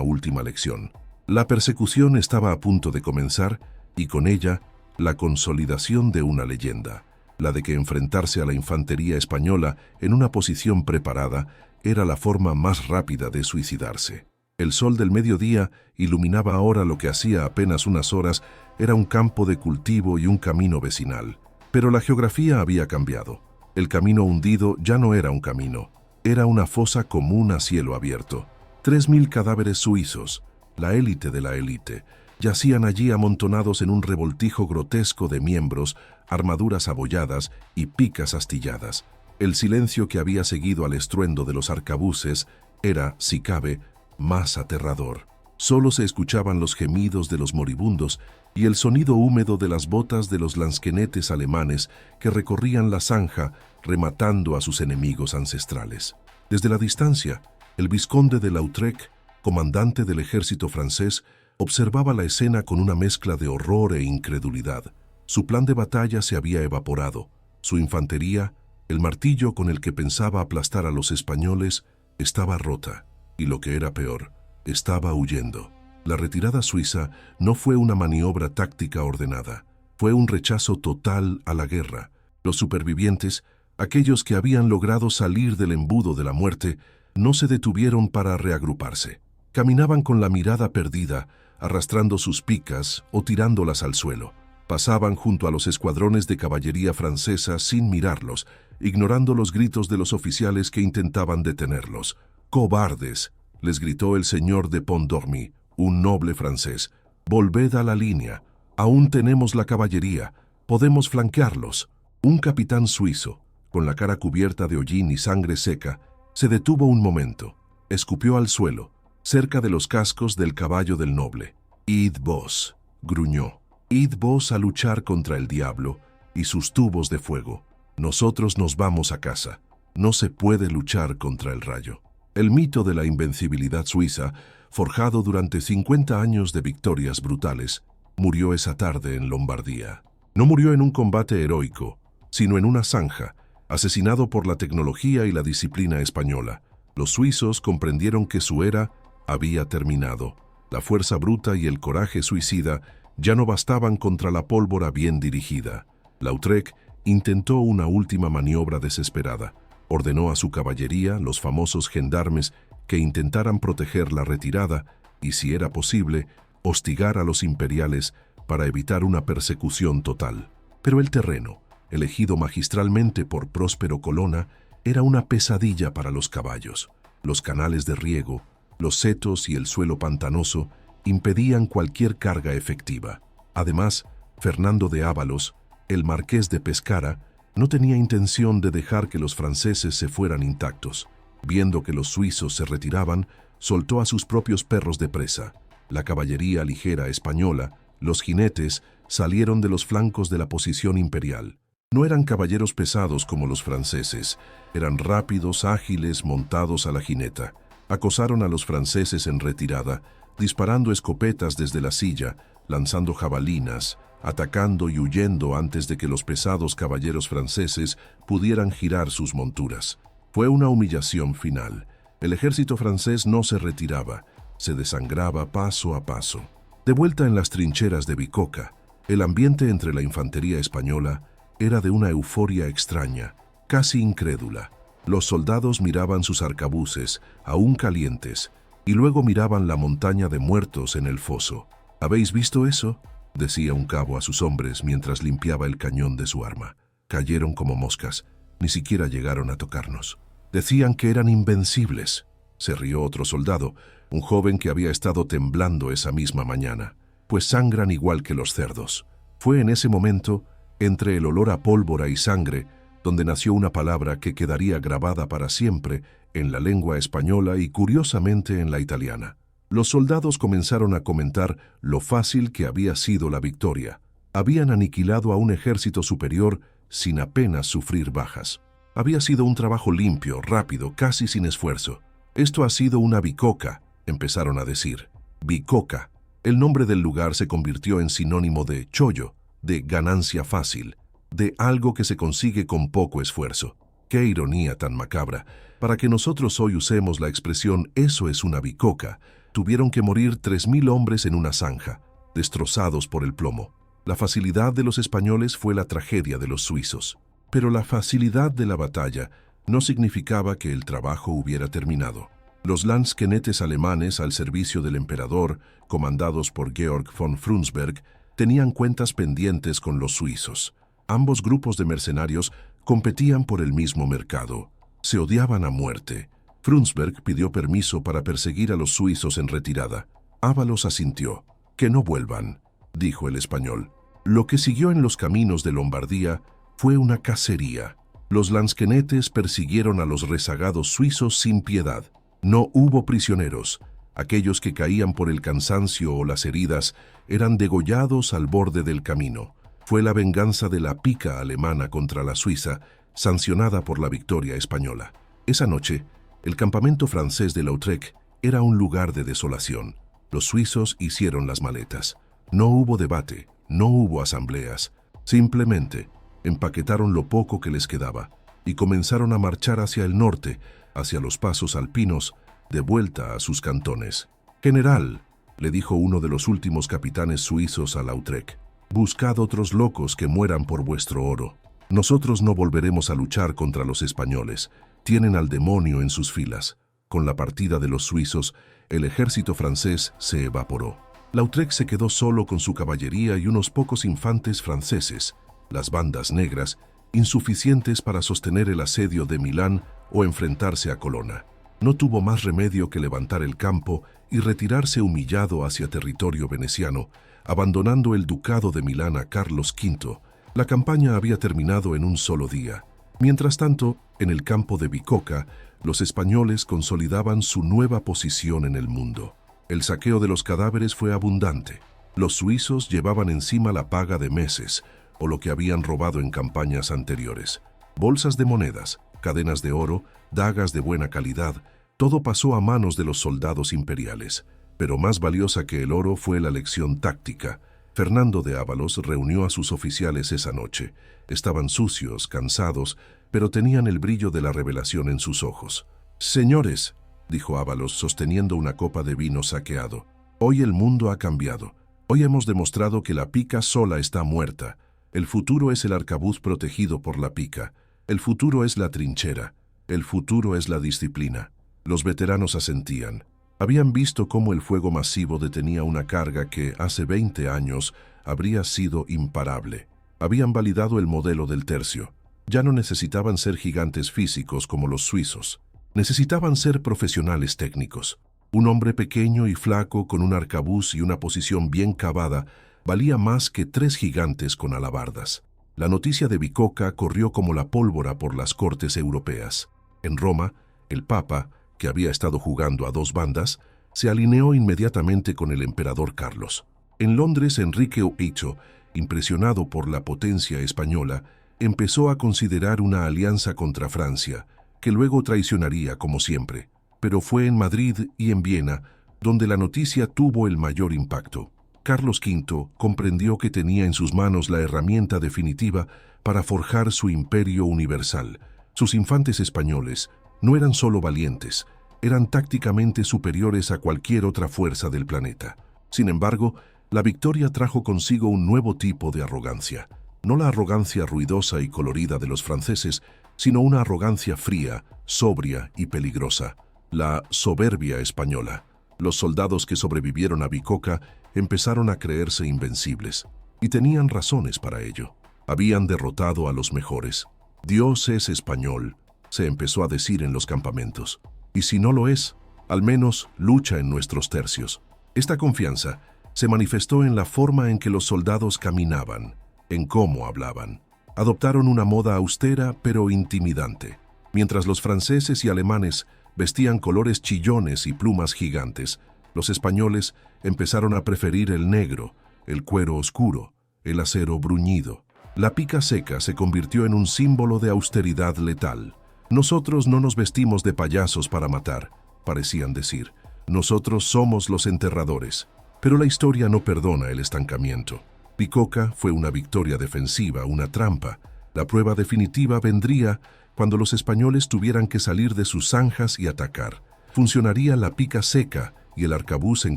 última lección. La persecución estaba a punto de comenzar, y con ella, la consolidación de una leyenda, la de que enfrentarse a la infantería española en una posición preparada era la forma más rápida de suicidarse. El sol del mediodía iluminaba ahora lo que hacía apenas unas horas era un campo de cultivo y un camino vecinal. Pero la geografía había cambiado. El camino hundido ya no era un camino, era una fosa común a cielo abierto. 3000 cadáveres suizos, la élite de la élite, yacían allí amontonados en un revoltijo grotesco de miembros, armaduras abolladas y picas astilladas. El silencio que había seguido al estruendo de los arcabuces era, si cabe, más aterrador. Solo se escuchaban los gemidos de los moribundos y el sonido húmedo de las botas de los lansquenetes alemanes que recorrían la zanja rematando a sus enemigos ancestrales. Desde la distancia, el vizconde de Lautrec, comandante del ejército francés, observaba la escena con una mezcla de horror e incredulidad. Su plan de batalla se había evaporado. Su infantería, el martillo con el que pensaba aplastar a los españoles, estaba rota. Y lo que era peor, estaba huyendo. La retirada suiza no fue una maniobra táctica ordenada, fue un rechazo total a la guerra. Los supervivientes, aquellos que habían logrado salir del embudo de la muerte, no se detuvieron para reagruparse. Caminaban con la mirada perdida, arrastrando sus picas o tirándolas al suelo. Pasaban junto a los escuadrones de caballería francesa sin mirarlos, ignorando los gritos de los oficiales que intentaban detenerlos. «¡Cobardes!», les gritó el señor de Pont-Dormy, un noble francés. «Volved a la línea. Aún tenemos la caballería. Podemos flanquearlos». Un capitán suizo, con la cara cubierta de hollín y sangre seca, se detuvo un momento. Escupió al suelo, cerca de los cascos del caballo del noble. «Id vos», gruñó. «Id vos a luchar contra el diablo y sus tubos de fuego. Nosotros nos vamos a casa. No se puede luchar contra el rayo». El mito de la invencibilidad suiza, forjado durante 50 años de victorias brutales, murió esa tarde en Lombardía. No murió en un combate heroico, sino en una zanja, asesinado por la tecnología y la disciplina española. Los suizos comprendieron que su era había terminado. La fuerza bruta y el coraje suicida ya no bastaban contra la pólvora bien dirigida. Lautrec intentó una última maniobra desesperada. Ordenó a su caballería, los famosos gendarmes, que intentaran proteger la retirada y, si era posible, hostigar a los imperiales para evitar una persecución total. Pero el terreno, elegido magistralmente por Próspero Colonna, era una pesadilla para los caballos. Los canales de riego, los setos y el suelo pantanoso impedían cualquier carga efectiva. Además, Fernando de Ávalos, el marqués de Pescara, no tenía intención de dejar que los franceses se fueran intactos. Viendo que los suizos se retiraban, soltó a sus propios perros de presa. La caballería ligera española, los jinetes, salieron de los flancos de la posición imperial. No eran caballeros pesados como los franceses, eran rápidos, ágiles, montados a la jineta. Acosaron a los franceses en retirada, disparando escopetas desde la silla, lanzando jabalinas, atacando y huyendo antes de que los pesados caballeros franceses pudieran girar sus monturas. Fue una humillación final. El ejército francés no se retiraba, se desangraba paso a paso. De vuelta en las trincheras de Bicocca, el ambiente entre la infantería española era de una euforia extraña, casi incrédula. Los soldados miraban sus arcabuces, aún calientes, y luego miraban la montaña de muertos en el foso. «¿Habéis visto eso?», decía un cabo a sus hombres mientras limpiaba el cañón de su arma. «Cayeron como moscas, ni siquiera llegaron a tocarnos». Decían que eran invencibles. Se rió otro soldado, un joven que había estado temblando esa misma mañana. «Pues sangran igual que los cerdos». Fue en ese momento, entre el olor a pólvora y sangre, donde nació una palabra que quedaría grabada para siempre en la lengua española y curiosamente en la italiana. Los soldados comenzaron a comentar lo fácil que había sido la victoria. Habían aniquilado a un ejército superior sin apenas sufrir bajas. Había sido un trabajo limpio, rápido, casi sin esfuerzo. «Esto ha sido una bicoca», empezaron a decir. Bicocca. El nombre del lugar se convirtió en sinónimo de chollo, de ganancia fácil, de algo que se consigue con poco esfuerzo. ¡Qué ironía tan macabra! Para que nosotros hoy usemos la expresión «eso es una bicoca», tuvieron que morir 3.000 hombres en una zanja, destrozados por el plomo. La facilidad de los españoles fue la tragedia de los suizos. Pero la facilidad de la batalla no significaba que el trabajo hubiera terminado. Los Lanzknechts alemanes al servicio del emperador, comandados por Georg von Frundsberg, tenían cuentas pendientes con los suizos. Ambos grupos de mercenarios competían por el mismo mercado. Se odiaban a muerte. Frundsberg pidió permiso para perseguir a los suizos en retirada. Ávalos asintió. «Que no vuelvan», dijo el español. Lo que siguió en los caminos de Lombardía fue una cacería. Los Lanzknechts persiguieron a los rezagados suizos sin piedad. No hubo prisioneros. Aquellos que caían por el cansancio o las heridas eran degollados al borde del camino. Fue la venganza de la pica alemana contra la Suiza, sancionada por la victoria española. Esa noche, el campamento francés de Lautrec era un lugar de desolación. Los suizos hicieron las maletas. No hubo debate, no hubo asambleas. Simplemente empaquetaron lo poco que les quedaba y comenzaron a marchar hacia el norte, hacia los pasos alpinos, de vuelta a sus cantones. «General», le dijo uno de los últimos capitanes suizos a Lautrec, «buscad otros locos que mueran por vuestro oro. Nosotros no volveremos a luchar contra los españoles. Tienen al demonio en sus filas». Con la partida de los suizos, el ejército francés se evaporó. Lautrec se quedó solo con su caballería y unos pocos infantes franceses, las bandas negras, insuficientes para sostener el asedio de Milán o enfrentarse a Colonna. No tuvo más remedio que levantar el campo y retirarse humillado hacia territorio veneciano, abandonando el ducado de Milán a Carlos V. La campaña había terminado en un solo día. Mientras tanto, en el campo de Bicoca, los españoles consolidaban su nueva posición en el mundo. El saqueo de los cadáveres fue abundante. Los suizos llevaban encima la paga de meses, o lo que habían robado en campañas anteriores. Bolsas de monedas, cadenas de oro, dagas de buena calidad, todo pasó a manos de los soldados imperiales. Pero más valiosa que el oro fue la lección táctica. Fernando de Ávalos reunió a sus oficiales esa noche. Estaban sucios, cansados, pero tenían el brillo de la revelación en sus ojos. «Señores», dijo Ávalos sosteniendo una copa de vino saqueado, «hoy el mundo ha cambiado. Hoy hemos demostrado que la pica sola está muerta. El futuro es el arcabuz protegido por la pica. El futuro es la trinchera. El futuro es la disciplina». Los veteranos asentían. Habían visto cómo el fuego masivo detenía una carga que, hace 20 años, habría sido imparable. Habían validado el modelo del tercio. Ya no necesitaban ser gigantes físicos como los suizos. Necesitaban ser profesionales técnicos. Un hombre pequeño y flaco con un arcabuz y una posición bien cavada valía más que 3 gigantes con alabardas. La noticia de Bicoca corrió como la pólvora por las cortes europeas. En Roma, el Papa, que había estado jugando a 2 bandas, se alineó inmediatamente con el emperador Carlos. En Londres, Enrique VIII, impresionado por la potencia española, empezó a considerar una alianza contra Francia, que luego traicionaría como siempre. Pero fue en Madrid y en Viena donde la noticia tuvo el mayor impacto. Carlos V comprendió que tenía en sus manos la herramienta definitiva para forjar su imperio universal. Sus infantes españoles no eran solo valientes, eran tácticamente superiores a cualquier otra fuerza del planeta. Sin embargo, la victoria trajo consigo un nuevo tipo de arrogancia. No la arrogancia ruidosa y colorida de los franceses, sino una arrogancia fría, sobria y peligrosa. La soberbia española. Los soldados que sobrevivieron a Bicoca empezaron a creerse invencibles, y tenían razones para ello. Habían derrotado a los mejores. «Dios es español», se empezó a decir en los campamentos. Y si no lo es, al menos lucha en nuestros tercios. Esta confianza se manifestó en la forma en que los soldados caminaban, en cómo hablaban. Adoptaron una moda austera pero intimidante. Mientras los franceses y alemanes vestían colores chillones y plumas gigantes, los españoles empezaron a preferir el negro, el cuero oscuro, el acero bruñido. La pica seca se convirtió en un símbolo de austeridad letal. «Nosotros no nos vestimos de payasos para matar», parecían decir. «Nosotros somos los enterradores». Pero la historia no perdona el estancamiento. Bicocca fue una victoria defensiva, una trampa. La prueba definitiva vendría cuando los españoles tuvieran que salir de sus zanjas y atacar. Funcionaría la pica seca y el arcabuz en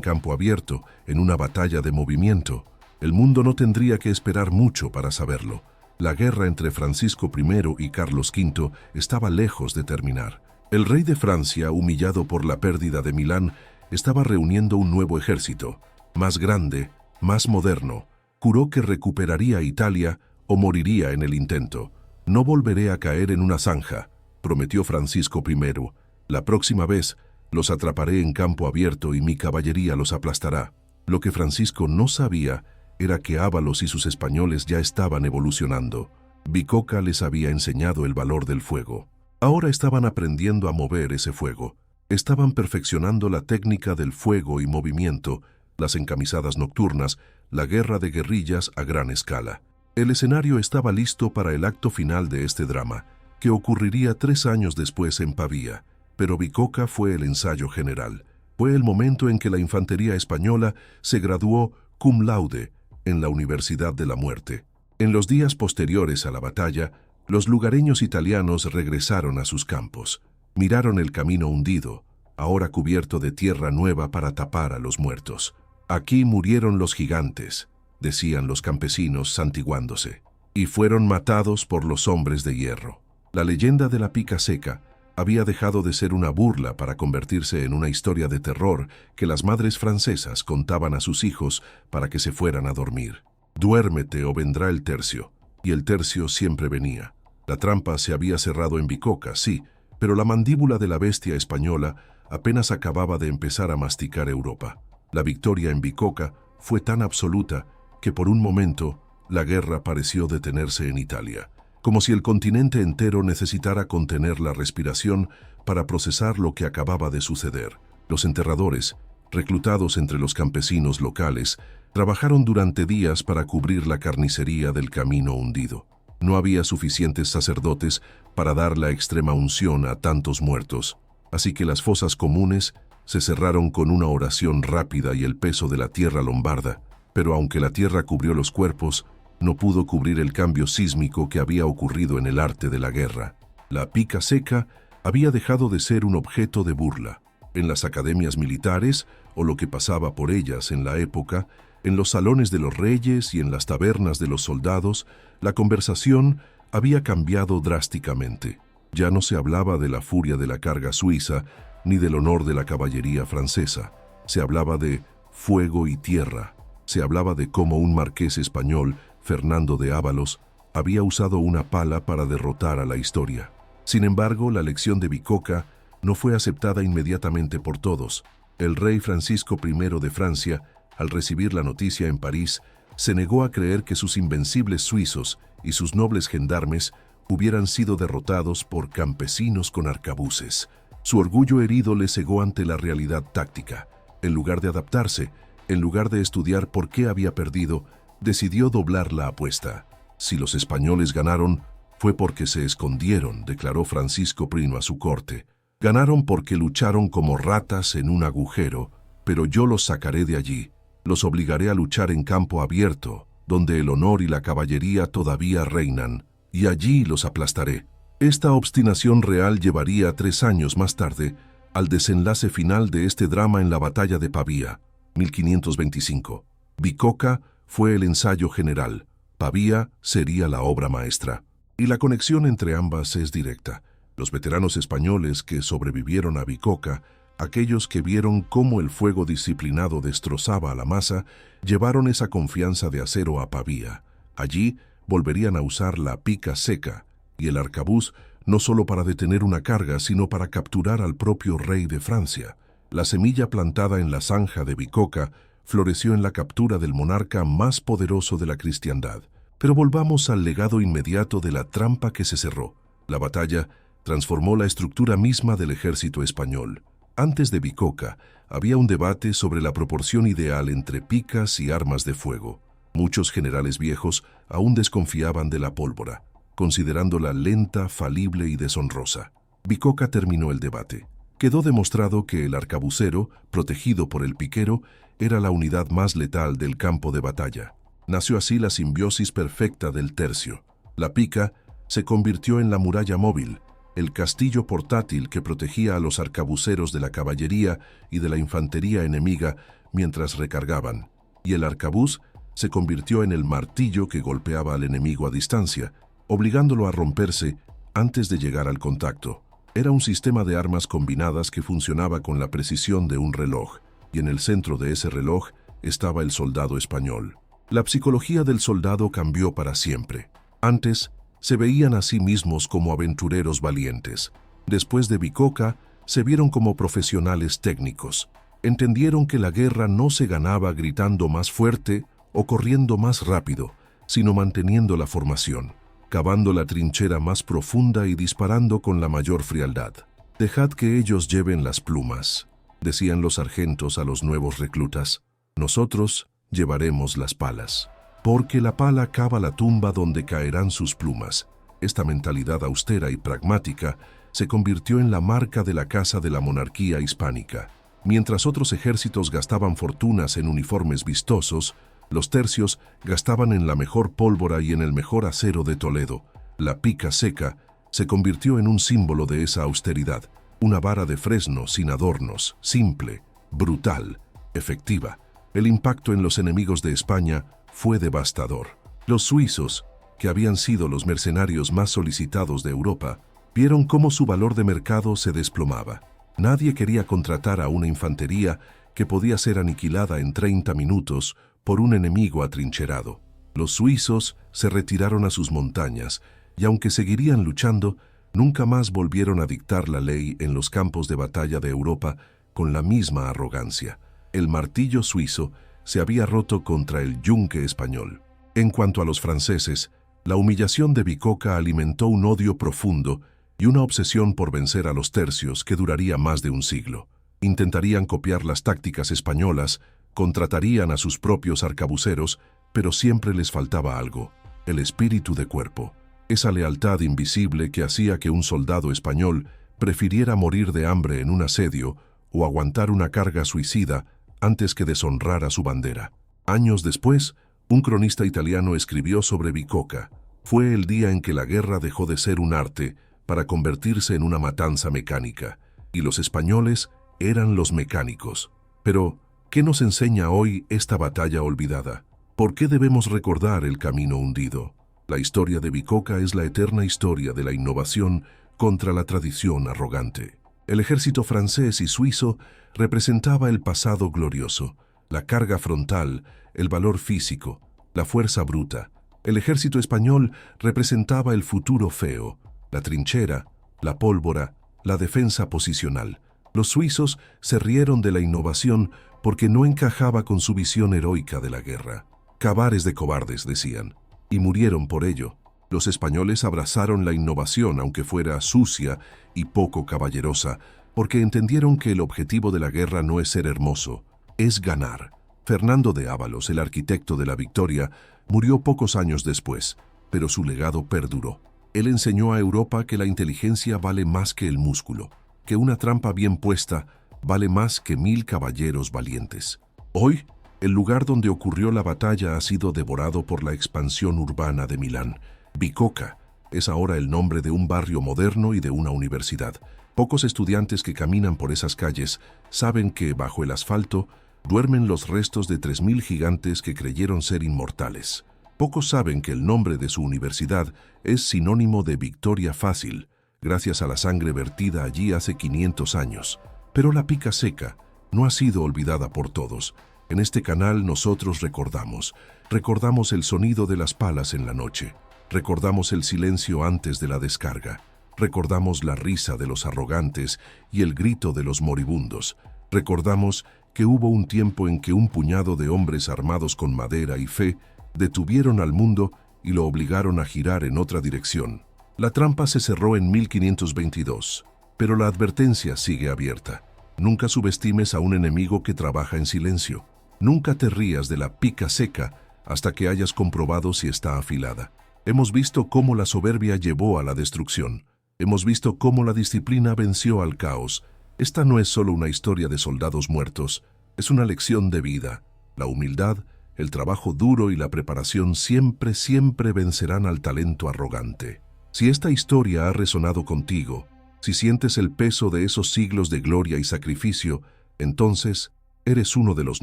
campo abierto, en una batalla de movimiento. El mundo no tendría que esperar mucho para saberlo. La guerra entre Francisco I y Carlos V estaba lejos de terminar. El rey de Francia, humillado por la pérdida de Milán, estaba reuniendo un nuevo ejército, más grande, más moderno. Juró que recuperaría Italia o moriría en el intento. «No volveré a caer en una zanja», prometió Francisco I. «La próxima vez los atraparé en campo abierto y mi caballería los aplastará». Lo que Francisco no sabía era que Ávalos y sus españoles ya estaban evolucionando. Bicocca les había enseñado el valor del fuego. Ahora estaban aprendiendo a mover ese fuego. Estaban perfeccionando la técnica del fuego y movimiento, las encamisadas nocturnas, la guerra de guerrillas a gran escala. El escenario estaba listo para el acto final de este drama, que ocurriría 3 años después en Pavía. Pero Bicocca fue el ensayo general. Fue el momento en que la infantería española se graduó cum laude en la Universidad de la Muerte. En los días posteriores a la batalla, los lugareños italianos regresaron a sus campos. Miraron el camino hundido, ahora cubierto de tierra nueva para tapar a los muertos. «Aquí murieron los gigantes», decían los campesinos santiguándose, «y fueron matados por los hombres de hierro». La leyenda de la pica seca había dejado de ser una burla para convertirse en una historia de terror que las madres francesas contaban a sus hijos para que se fueran a dormir. «Duérmete o vendrá el tercio», y el tercio siempre venía. La trampa se había cerrado en Bicocca, sí, pero la mandíbula de la bestia española apenas acababa de empezar a masticar Europa. La victoria en Bicocca fue tan absoluta que por un momento la guerra pareció detenerse en Italia, como si el continente entero necesitara contener la respiración para procesar lo que acababa de suceder. Los enterradores, reclutados entre los campesinos locales, trabajaron durante días para cubrir la carnicería del camino hundido. No había suficientes sacerdotes para dar la extrema unción a tantos muertos, así que las fosas comunes se cerraron con una oración rápida y el peso de la tierra lombarda. Pero aunque la tierra cubrió los cuerpos, no pudo cubrir el cambio sísmico que había ocurrido en el arte de la guerra. La pica seca había dejado de ser un objeto de burla. En las academias militares, o lo que pasaba por ellas en la época, en los salones de los reyes y en las tabernas de los soldados, la conversación había cambiado drásticamente. Ya no se hablaba de la furia de la carga suiza ni del honor de la caballería francesa. Se hablaba de fuego y tierra. Se hablaba de cómo un marqués español, Fernando de Ávalos, había usado una pala para derrotar a la historia. Sin embargo, la lección de Bicocca no fue aceptada inmediatamente por todos. El rey Francisco I de Francia, al recibir la noticia en París, se negó a creer que sus invencibles suizos y sus nobles gendarmes hubieran sido derrotados por campesinos con arcabuces. Su orgullo herido le cegó ante la realidad táctica. En lugar de adaptarse, en lugar de estudiar por qué había perdido, decidió doblar la apuesta. «Si los españoles ganaron, fue porque se escondieron», declaró Francisco I a su corte. «Ganaron porque lucharon como ratas en un agujero, pero yo los sacaré de allí. Los obligaré a luchar en campo abierto, donde el honor y la caballería todavía reinan, y allí los aplastaré». Esta obstinación real llevaría 3 años más tarde al desenlace final de este drama en la batalla de Pavía, 1525. Bicocca fue el ensayo general, Pavía sería la obra maestra. Y la conexión entre ambas es directa. Los veteranos españoles que sobrevivieron a Bicocca, aquellos que vieron cómo el fuego disciplinado destrozaba a la masa, llevaron esa confianza de acero a Pavía. Allí volverían a usar la pica seca y el arcabuz no solo para detener una carga, sino para capturar al propio rey de Francia. La semilla plantada en la zanja de Bicocca floreció en la captura del monarca más poderoso de la cristiandad. Pero volvamos al legado inmediato de la trampa que se cerró. La batalla transformó la estructura misma del ejército español. Antes de Bicocca, había un debate sobre la proporción ideal entre picas y armas de fuego. Muchos generales viejos aún desconfiaban de la pólvora, considerándola lenta, falible y deshonrosa. Bicocca terminó el debate. Quedó demostrado que el arcabucero, protegido por el piquero, era la unidad más letal del campo de batalla. Nació así la simbiosis perfecta del tercio. La pica se convirtió en la muralla móvil, el castillo portátil que protegía a los arcabuceros de la caballería y de la infantería enemiga mientras recargaban, y el arcabuz se convirtió en el martillo que golpeaba al enemigo a distancia, obligándolo a romperse antes de llegar al contacto. Era un sistema de armas combinadas que funcionaba con la precisión de un reloj, y en el centro de ese reloj estaba el soldado español. La psicología del soldado cambió para siempre. Antes, se veían a sí mismos como aventureros valientes. Después de Bicocca, se vieron como profesionales técnicos. Entendieron que la guerra no se ganaba gritando más fuerte o corriendo más rápido, sino manteniendo la formación, cavando la trinchera más profunda y disparando con la mayor frialdad. «Dejad que ellos lleven las plumas», decían los sargentos a los nuevos reclutas. «Nosotros llevaremos las palas, porque la pala cava la tumba donde caerán sus plumas». Esta mentalidad austera y pragmática se convirtió en la marca de la casa de la monarquía hispánica. Mientras otros ejércitos gastaban fortunas en uniformes vistosos, los tercios gastaban en la mejor pólvora y en el mejor acero de Toledo. La pica seca se convirtió en un símbolo de esa austeridad, una vara de fresno sin adornos, simple, brutal, efectiva. El impacto en los enemigos de España fue devastador. Los suizos, que habían sido los mercenarios más solicitados de Europa, vieron cómo su valor de mercado se desplomaba. Nadie quería contratar a una infantería que podía ser aniquilada en 30 minutos por un enemigo atrincherado. Los suizos se retiraron a sus montañas y, aunque seguirían luchando, nunca más volvieron a dictar la ley en los campos de batalla de Europa con la misma arrogancia. El martillo suizo se había roto contra el yunque español. En cuanto a los franceses, la humillación de Bicocca alimentó un odio profundo y una obsesión por vencer a los tercios que duraría más de un siglo. Intentarían copiar las tácticas españolas, contratarían a sus propios arcabuceros, pero siempre les faltaba algo: el espíritu de cuerpo, esa lealtad invisible que hacía que un soldado español prefiriera morir de hambre en un asedio o aguantar una carga suicida antes que deshonrar a su bandera. Años después, un cronista italiano escribió sobre Bicocca: «Fue el día en que la guerra dejó de ser un arte para convertirse en una matanza mecánica, y los españoles eran los mecánicos». Pero, ¿qué nos enseña hoy esta batalla olvidada? ¿Por qué debemos recordar el camino hundido? La historia de Bicocca es la eterna historia de la innovación contra la tradición arrogante. El ejército francés y suizo representaba el pasado glorioso, la carga frontal, el valor físico, la fuerza bruta. El ejército español representaba el futuro feo, la trinchera, la pólvora, la defensa posicional. Los suizos se rieron de la innovación porque no encajaba con su visión heroica de la guerra. «Cavar es de cobardes», decían, y murieron por ello. Los españoles abrazaron la innovación, aunque fuera sucia y poco caballerosa, porque entendieron que el objetivo de la guerra no es ser hermoso, es ganar. Fernando de Ávalos, el arquitecto de la victoria, murió pocos años después, pero su legado perduró. Él enseñó a Europa que la inteligencia vale más que el músculo, que una trampa bien puesta vale más que 1000 caballeros valientes. Hoy, el lugar donde ocurrió la batalla ha sido devorado por la expansión urbana de Milán. Bicocca es ahora el nombre de un barrio moderno y de una universidad. Pocos estudiantes que caminan por esas calles saben que bajo el asfalto duermen los restos de 3000 gigantes que creyeron ser inmortales. Pocos saben que el nombre de su universidad es sinónimo de victoria fácil, gracias a la sangre vertida allí hace 500 años. Pero la pica seca no ha sido olvidada por todos. En este canal nosotros recordamos el sonido de las palas en la noche, recordamos el silencio antes de la descarga, recordamos la risa de los arrogantes y el grito de los moribundos, recordamos que hubo un tiempo en que un puñado de hombres armados con madera y fe detuvieron al mundo y lo obligaron a girar en otra dirección. La trampa se cerró en 1522, pero la advertencia sigue abierta. Nunca subestimes a un enemigo que trabaja en silencio. Nunca te rías de la pica seca hasta que hayas comprobado si está afilada. Hemos visto cómo la soberbia llevó a la destrucción. Hemos visto cómo la disciplina venció al caos. Esta no es solo una historia de soldados muertos, es una lección de vida. La humildad, el trabajo duro y la preparación siempre, siempre vencerán al talento arrogante. Si esta historia ha resonado contigo, si sientes el peso de esos siglos de gloria y sacrificio, entonces eres uno de los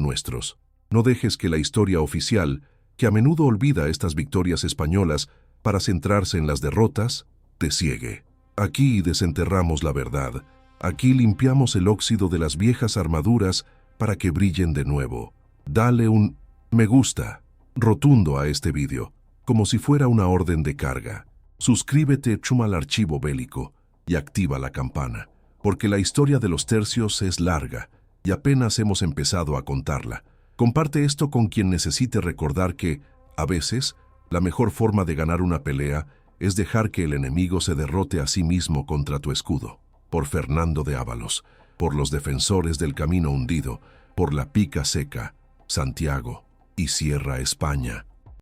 nuestros. No dejes que la historia oficial, que a menudo olvida estas victorias españolas para centrarse en las derrotas, te ciegue. Aquí desenterramos la verdad. Aquí limpiamos el óxido de las viejas armaduras para que brillen de nuevo. Dale un me gusta rotundo a este vídeo, como si fuera una orden de carga. Suscríbete al archivo bélico y activa la campana, porque la historia de los tercios es larga y apenas hemos empezado a contarla. Comparte esto con quien necesite recordar que, a veces, la mejor forma de ganar una pelea es dejar que el enemigo se derrote a sí mismo contra tu escudo. Por Fernando de Ábalos, por los defensores del camino hundido, por la pica seca, Santiago y Sierra España.